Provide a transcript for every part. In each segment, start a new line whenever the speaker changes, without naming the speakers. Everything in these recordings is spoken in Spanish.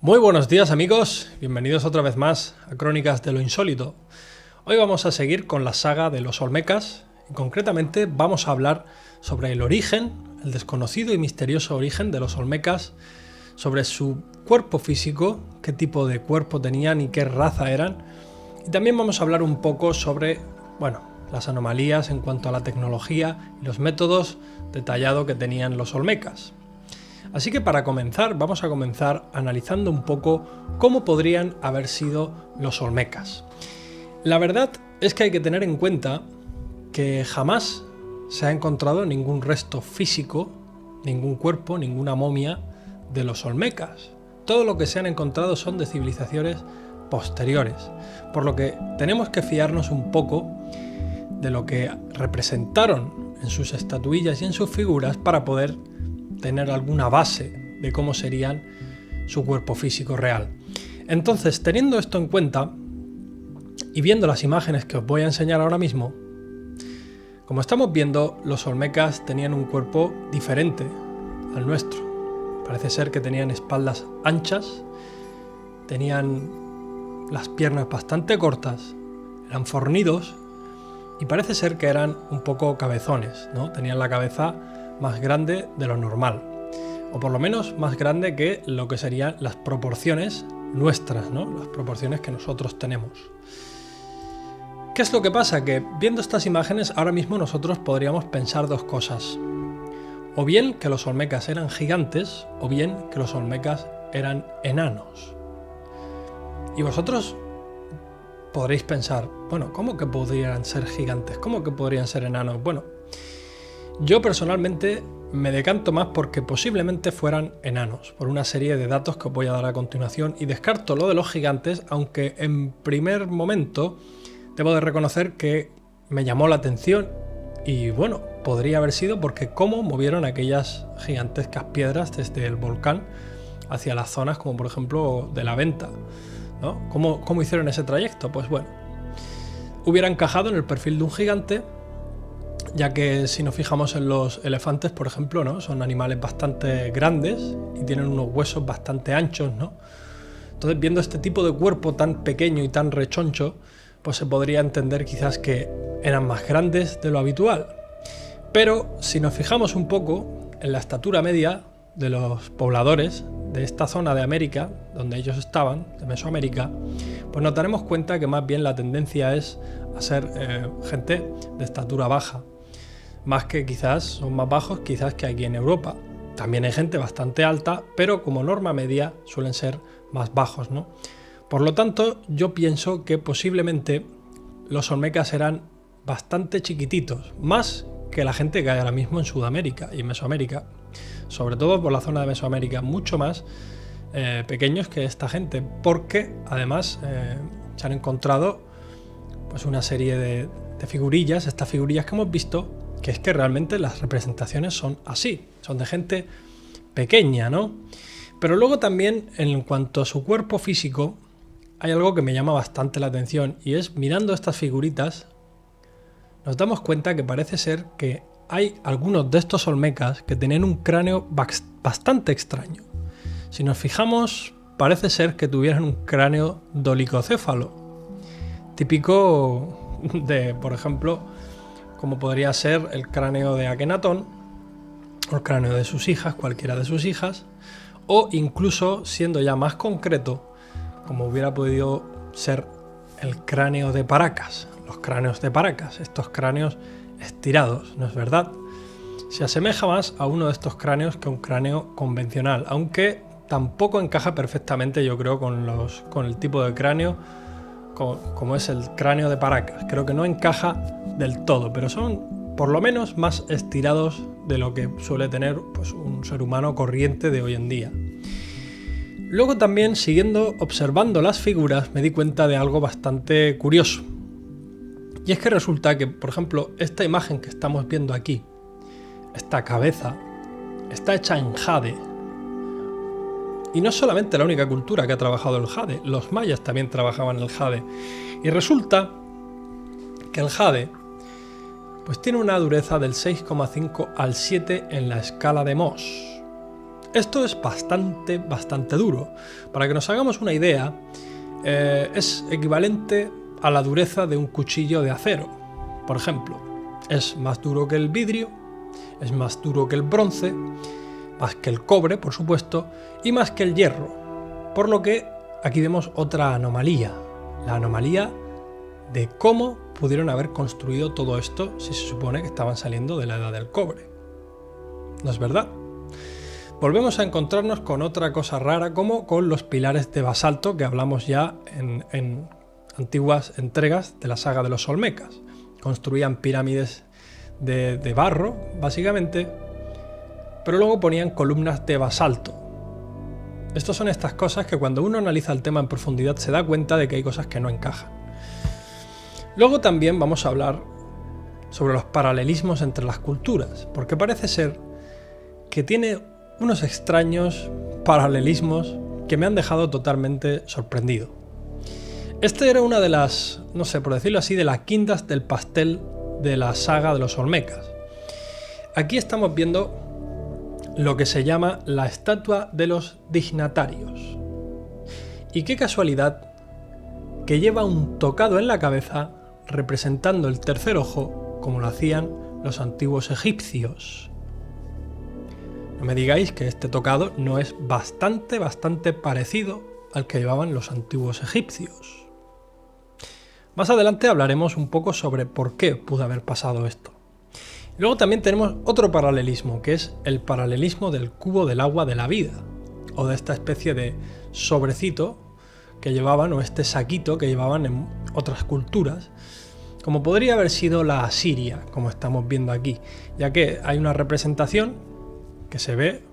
Muy buenos días amigos, bienvenidos otra vez más a Crónicas de lo Insólito. Hoy vamos a seguir con la saga de los Olmecas y concretamente vamos a hablar sobre el origen, el desconocido y misterioso origen de los Olmecas, sobre su cuerpo físico, qué tipo de cuerpo tenían y qué raza eran, y también vamos a hablar un poco sobre, las anomalías en cuanto a la tecnología y los métodos detallados que tenían los Olmecas. Así que para comenzar, vamos a comenzar analizando un poco cómo podrían haber sido los Olmecas. La verdad es que hay que tener en cuenta que jamás se ha encontrado ningún resto físico, ningún cuerpo, ninguna momia de los Olmecas. Todo lo que se han encontrado son de civilizaciones posteriores, por lo que tenemos que fiarnos un poco de lo que representaron en sus estatuillas y en sus figuras para poder tener alguna base de cómo serían su cuerpo físico real. Entonces, teniendo esto en cuenta y viendo las imágenes que os voy a enseñar ahora mismo, como estamos viendo, los Olmecas tenían un cuerpo diferente al nuestro. Parece ser que tenían espaldas anchas, tenían las piernas bastante cortas, eran fornidos y parece ser que eran un poco cabezones, ¿no? Tenían la cabeza más grande de lo normal, o por lo menos más grande que lo que serían las proporciones nuestras, ¿no? Las proporciones que nosotros tenemos. ¿Qué es lo que pasa? Que viendo estas imágenes ahora mismo nosotros podríamos pensar dos cosas: o bien que los Olmecas eran gigantes, o bien que los Olmecas eran enanos. Y vosotros podréis pensar, ¿cómo que podrían ser gigantes? ¿Cómo que podrían ser enanos? Yo personalmente me decanto más porque posiblemente fueran enanos, por una serie de datos que os voy a dar a continuación, y descarto lo de los gigantes, aunque en primer momento debo de reconocer que me llamó la atención y podría haber sido porque cómo movieron aquellas gigantescas piedras desde el volcán hacia las zonas como por ejemplo de la Venta, ¿no? ¿Cómo hicieron ese trayecto? Pues hubiera encajado en el perfil de un gigante, ya que si nos fijamos en los elefantes, por ejemplo, ¿no? Son animales bastante grandes y tienen unos huesos bastante anchos, ¿no? Entonces, viendo este tipo de cuerpo tan pequeño y tan rechoncho, pues se podría entender quizás que eran más grandes de lo habitual. Pero si nos fijamos un poco en la estatura media de los pobladores de esta zona de América, donde ellos estaban, de Mesoamérica, pues nos daremos cuenta que más bien la tendencia es a ser gente de estatura baja. Más que quizás son más bajos quizás que aquí en Europa. También hay gente bastante alta, pero como norma media suelen ser más bajos, ¿no? Por lo tanto, yo pienso que posiblemente los Olmecas eran bastante chiquititos, más que la gente que hay ahora mismo en Sudamérica y en Mesoamérica, sobre todo por la zona de Mesoamérica, mucho más pequeños que esta gente, porque además se han encontrado pues una serie de figurillas, estas figurillas que hemos visto, que es que realmente las representaciones son así, son de gente pequeña, ¿no? Pero luego también, en cuanto a su cuerpo físico, hay algo que me llama bastante la atención, y es, mirando estas figuritas, nos damos cuenta que parece ser que hay algunos de estos Olmecas que tenían un cráneo bastante extraño. Si nos fijamos, parece ser que tuvieran un cráneo dolicocéfalo, típico de, por ejemplo, como podría ser el cráneo de Akenatón, o el cráneo de sus hijas, cualquiera de sus hijas, o incluso, siendo ya más concreto, como hubiera podido ser el cráneo de Paracas, los cráneos de Paracas, estos cráneos estirados, ¿no es verdad? Se asemeja más a uno de estos cráneos que a un cráneo convencional, aunque tampoco encaja perfectamente, yo creo, con el tipo de cráneo como es el cráneo de Paracas. Creo que no encaja del todo, pero son por lo menos más estirados de lo que suele tener pues, un ser humano corriente de hoy en día. Luego también, observando las figuras, me di cuenta de algo bastante curioso. Y es que resulta que, por ejemplo, esta imagen que estamos viendo aquí, esta cabeza, está hecha en jade. Y no es solamente la única cultura que ha trabajado el jade, los mayas también trabajaban el jade. Y resulta que el jade pues tiene una dureza del 6,5 al 7 en la escala de Mohs. Esto es bastante duro. Para que nos hagamos una idea, es equivalente a la dureza de un cuchillo de acero. Por ejemplo, es más duro que el vidrio, es más duro que el bronce, más que el cobre, por supuesto, y más que el hierro. Por lo que aquí vemos otra anomalía, la anomalía de cómo pudieron haber construido todo esto si se supone que estaban saliendo de la edad del cobre. ¿No es verdad? Volvemos a encontrarnos con otra cosa rara, como con los pilares de basalto que hablamos ya en antiguas entregas de la saga de los Olmecas. Construían pirámides de barro, básicamente, pero luego ponían columnas de basalto. Estas son estas cosas que cuando uno analiza el tema en profundidad se da cuenta de que hay cosas que no encajan. Luego también vamos a hablar sobre los paralelismos entre las culturas, porque parece ser que tiene unos extraños paralelismos que me han dejado totalmente sorprendido. Este era una de las, no sé, por decirlo así, de las guindas del pastel de la saga de los Olmecas. Aquí estamos viendo lo que se llama la estatua de los dignatarios. Y qué casualidad que lleva un tocado en la cabeza representando el tercer ojo, como lo hacían los antiguos egipcios. No me digáis que este tocado no es bastante parecido al que llevaban los antiguos egipcios. Más adelante hablaremos un poco sobre por qué pudo haber pasado esto. Luego también tenemos otro paralelismo, que es el paralelismo del cubo del agua de la vida, o de esta especie de sobrecito que llevaban, o este saquito que llevaban en otras culturas, como podría haber sido la asiria, como estamos viendo aquí, ya que hay una representación que se ve,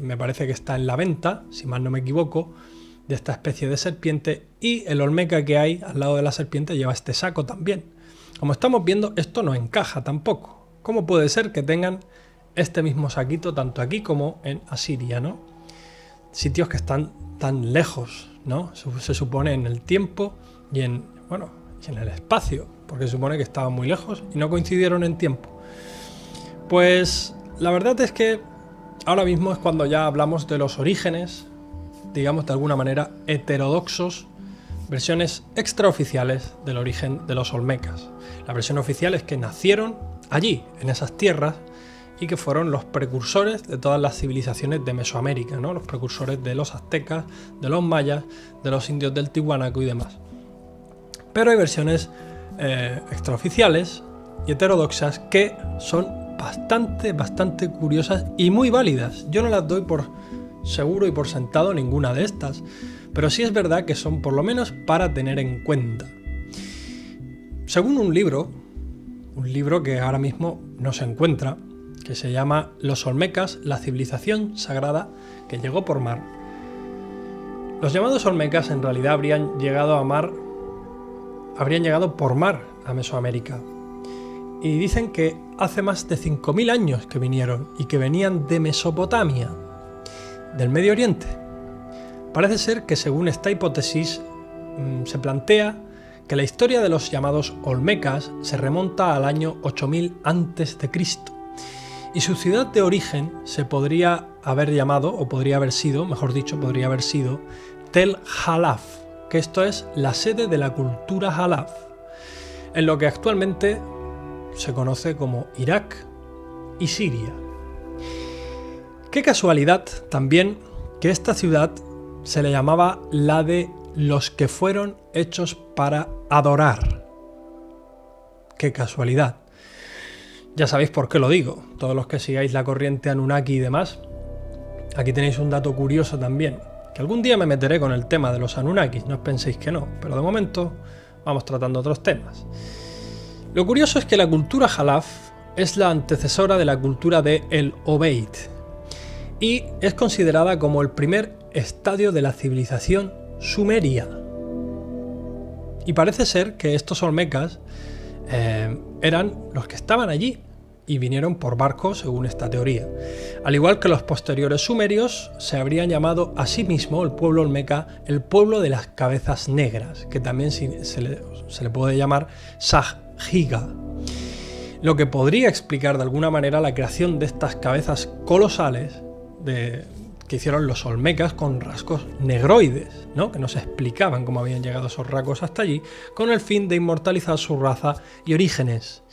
me parece que está en la venta, si mal no me equivoco, de esta especie de serpiente, y el olmeca que hay al lado de la serpiente lleva este saco también. Como estamos viendo, esto no encaja tampoco. ¿Cómo puede ser que tengan este mismo saquito tanto aquí como en Asiria, ¿no? Sitios que están tan lejos, ¿no? Se supone en el tiempo y en el espacio, porque se supone que estaban muy lejos y no coincidieron en tiempo. Pues la verdad es que ahora mismo es cuando ya hablamos de los orígenes, digamos de alguna manera heterodoxos, versiones extraoficiales del origen de los Olmecas. La versión oficial es que nacieron allí, en esas tierras, y que fueron los precursores de todas las civilizaciones de Mesoamérica, ¿no? Los precursores de los aztecas, de los mayas, de los indios del Tiwanaku y demás. Pero hay versiones extraoficiales y heterodoxas que son bastante curiosas y muy válidas. Yo no las doy por seguro y por sentado ninguna de estas, pero sí es verdad que son por lo menos para tener en cuenta. Según un libro que ahora mismo no se encuentra, que se llama Los Olmecas, la civilización sagrada que llegó por mar. Los llamados Olmecas en realidad habrían llegado por mar a Mesoamérica. Y dicen que hace más de 5.000 años que vinieron y que venían de Mesopotamia, del Medio Oriente. Parece ser que según esta hipótesis se plantea que la historia de los llamados Olmecas se remonta al año 8000 a.C. y su ciudad de origen se podría haber llamado, o podría haber sido, mejor dicho, podría haber sido Tel Halaf, que esto es la sede de la cultura Halaf, en lo que actualmente se conoce como Irak y Siria. Qué casualidad también que esta ciudad se le llamaba la de los que fueron hechos para adorar. Qué casualidad. Ya sabéis por qué lo digo, todos los que sigáis la corriente Anunnaki y demás. Aquí tenéis un dato curioso también, que algún día me meteré con el tema de los Anunnakis, no os penséis que no, pero de momento vamos tratando otros temas. Lo curioso es que la cultura Halaf es la antecesora de la cultura de El Obeid y es considerada como el primer estadio de la civilización sumeria. Y parece ser que estos olmecas eran los que estaban allí y vinieron por barco según esta teoría. Al igual que los posteriores sumerios, se habrían llamado a sí mismo el pueblo olmeca el pueblo de las cabezas negras, que también se le puede llamar Sag-Higa, lo que podría explicar de alguna manera la creación de estas cabezas colosales que hicieron los olmecas con rasgos negroides, ¿no? Que nos explicaban cómo habían llegado esos rasgos hasta allí, con el fin de inmortalizar su raza y orígenes.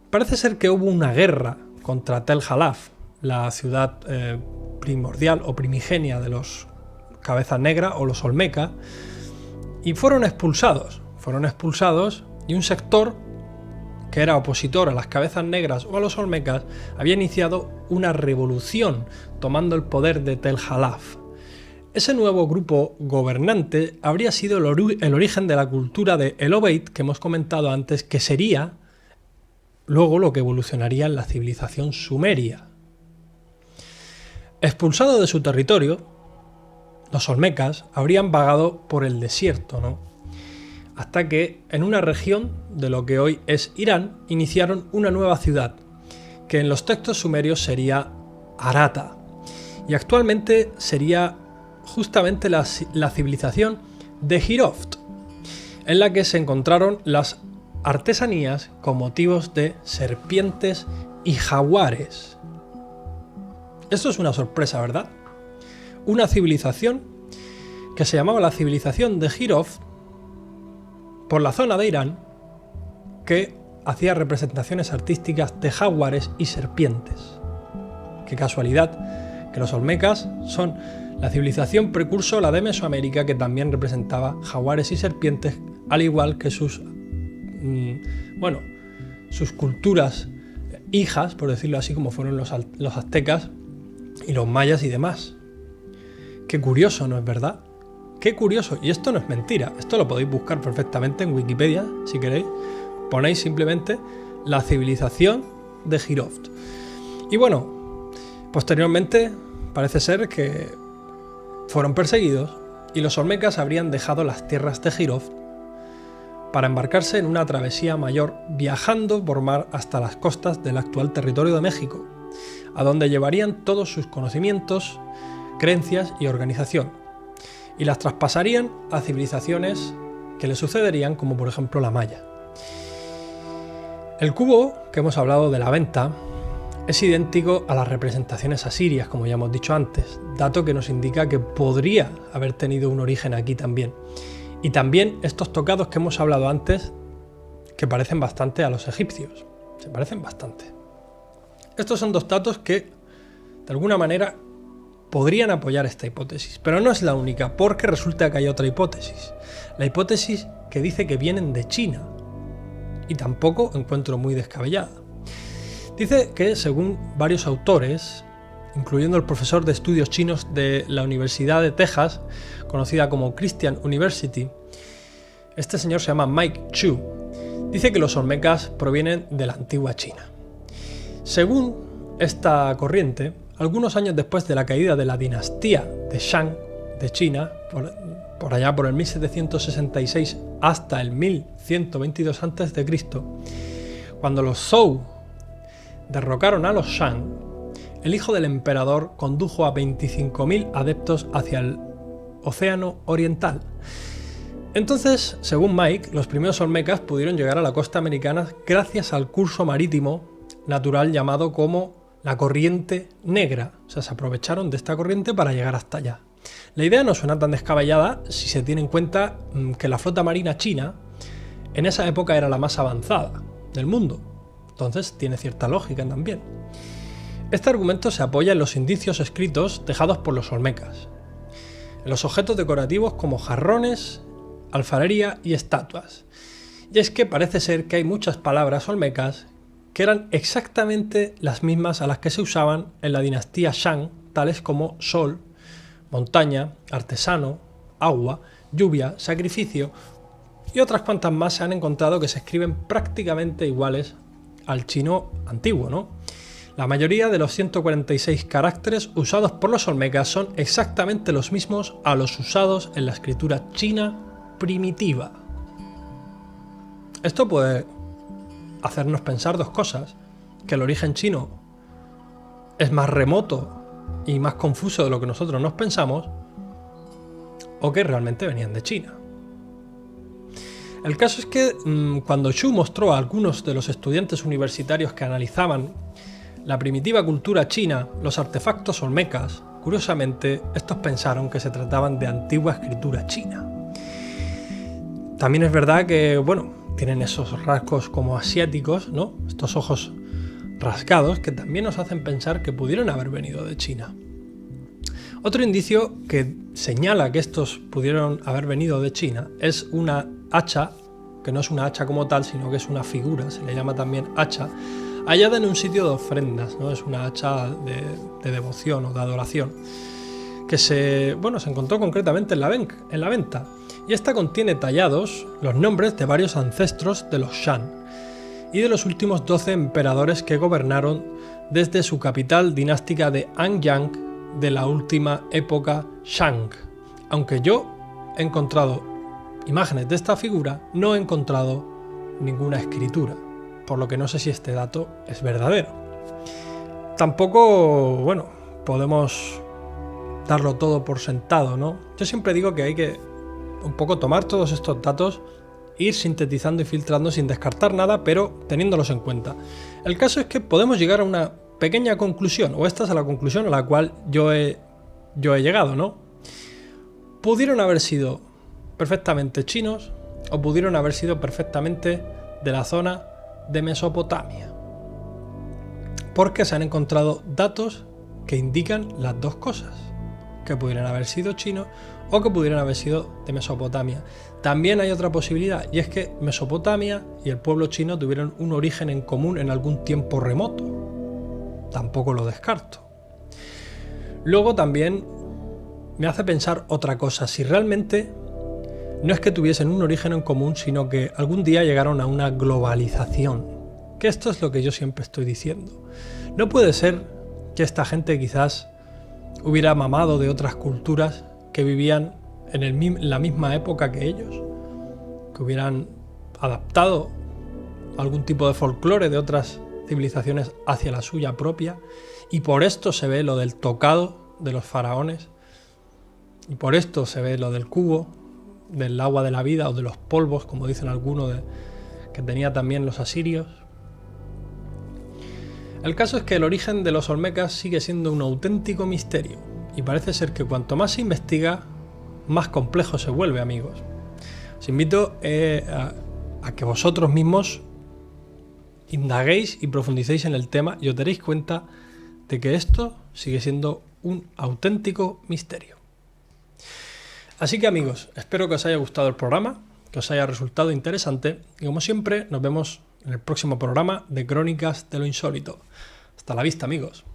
Parece ser que hubo una guerra contra Tel Halaf, la ciudad primordial o primigenia de los cabezas negras o los olmecas, y fueron expulsados y un sector que era opositor a las cabezas negras o a los olmecas había iniciado una revolución tomando el poder de Tel Halaf. Ese nuevo grupo gobernante habría sido el origen de la cultura de El Obeid que hemos comentado antes, que sería luego lo que evolucionaría en la civilización sumeria. Expulsados de su territorio, los olmecas habrían vagado por el desierto, ¿no? Hasta que en una región de lo que hoy es Irán iniciaron una nueva ciudad, que en los textos sumerios sería Arata, y actualmente sería justamente la civilización de Hiroft, en la que se encontraron las artesanías con motivos de serpientes y jaguares. Esto es una sorpresa, ¿verdad? Una civilización que se llamaba la civilización de Hiroft, por la zona de Irán, que hacía representaciones artísticas de jaguares y serpientes. Qué casualidad que los olmecas son la civilización precursora de Mesoamérica, que también representaba jaguares y serpientes, al igual que sus culturas hijas, por decirlo así, como fueron los aztecas y los mayas y demás. Qué curioso, ¿no es verdad? Qué curioso, y esto no es mentira, esto lo podéis buscar perfectamente en Wikipedia, si queréis, ponéis simplemente la civilización de Hiroft. Y bueno, posteriormente parece ser que fueron perseguidos y los olmecas habrían dejado las tierras de Hiroft para embarcarse en una travesía mayor, viajando por mar hasta las costas del actual territorio de México, a donde llevarían todos sus conocimientos, creencias y organización, y las traspasarían a civilizaciones que le sucederían, como por ejemplo la maya. El cubo que hemos hablado de la venta es idéntico a las representaciones asirias, como ya hemos dicho antes, dato que nos indica que podría haber tenido un origen aquí también. Y también estos tocados que hemos hablado antes, que parecen bastante a los egipcios, se parecen bastante. Estos son dos datos que, de alguna manera, podrían apoyar esta hipótesis, pero no es la única, porque resulta que hay otra hipótesis, la hipótesis que dice que vienen de China, y tampoco encuentro muy descabellada. Dice que, según varios autores, incluyendo el profesor de estudios chinos de la Universidad de Texas, conocida como Christian University, este señor se llama Mike Chu, dice que los olmecas provienen de la antigua China. Según esta corriente, algunos años después de la caída de la dinastía de Shang de China, por allá por el 1766 hasta el 1122 a.C., cuando los Zhou derrocaron a los Shang, el hijo del emperador condujo a 25.000 adeptos hacia el Océano Oriental. Entonces, según Mike, los primeros olmecas pudieron llegar a la costa americana gracias al curso marítimo natural llamado como la corriente negra. O sea, se aprovecharon de esta corriente para llegar hasta allá. La idea no suena tan descabellada si se tiene en cuenta que la flota marina china en esa época era la más avanzada del mundo. Entonces tiene cierta lógica también. Este argumento se apoya en los indicios escritos dejados por los olmecas, en los objetos decorativos como jarrones, alfarería y estatuas. Y es que parece ser que hay muchas palabras olmecas que eran exactamente las mismas a las que se usaban en la dinastía Shang, tales como sol, montaña, artesano, agua, lluvia, sacrificio, y otras cuantas más se han encontrado que se escriben prácticamente iguales al chino antiguo, ¿no? La mayoría de los 146 caracteres usados por los olmecas son exactamente los mismos a los usados en la escritura china primitiva. Esto puede hacernos pensar dos cosas: que el origen chino es más remoto y más confuso de lo que nosotros nos pensamos, o que realmente venían de China. El caso es que cuando Xu mostró a algunos de los estudiantes universitarios que analizaban la primitiva cultura china, los artefactos olmecas, curiosamente, estos pensaron que se trataban de antigua escritura china. También es verdad que, tienen esos rasgos como asiáticos, ¿no? Estos ojos rasgados que también nos hacen pensar que pudieron haber venido de China. Otro indicio que señala que estos pudieron haber venido de China es una hacha, que no es una hacha como tal, sino que es una figura, se le llama también hacha, hallada en un sitio de ofrendas, ¿no? Es una hacha de devoción o de adoración, que se encontró concretamente en la venta. Y esta contiene tallados los nombres de varios ancestros de los Shan y de los últimos 12 emperadores que gobernaron desde su capital dinástica de Anyang de la última época Shang. Aunque yo he encontrado imágenes de esta figura, no he encontrado ninguna escritura, por lo que no sé si este dato es verdadero. Tampoco, podemos darlo todo por sentado, ¿no? Yo siempre digo que hay que un poco tomar todos estos datos, ir sintetizando y filtrando sin descartar nada, pero teniéndolos en cuenta. El caso es que podemos llegar a una pequeña conclusión, o esta es la conclusión a la cual yo he llegado, ¿no? Pudieron haber sido perfectamente chinos o pudieron haber sido perfectamente de la zona de Mesopotamia, porque se han encontrado datos que indican las dos cosas, que pudieran haber sido chinos o que pudieran haber sido de Mesopotamia. También hay otra posibilidad, y es que Mesopotamia y el pueblo chino tuvieron un origen en común en algún tiempo remoto. Tampoco lo descarto. Luego también me hace pensar otra cosa, si realmente no es que tuviesen un origen en común, sino que algún día llegaron a una globalización, que esto es lo que yo siempre estoy diciendo. No puede ser que esta gente quizás hubiera mamado de otras culturas que vivían en la misma época que ellos, que hubieran adaptado algún tipo de folclore de otras civilizaciones hacia la suya propia, y por esto se ve lo del tocado de los faraones, y por esto se ve lo del cubo, del agua de la vida o de los polvos, como dicen algunos, que tenía también los asirios. El caso es que el origen de los olmecas sigue siendo un auténtico misterio, y parece ser que cuanto más se investiga, más complejo se vuelve, amigos. Os invito a que vosotros mismos indaguéis y profundicéis en el tema y os daréis cuenta de que esto sigue siendo un auténtico misterio. Así que, amigos, espero que os haya gustado el programa, que os haya resultado interesante, y como siempre nos vemos en el próximo programa de Crónicas de lo Insólito. Hasta la vista, amigos.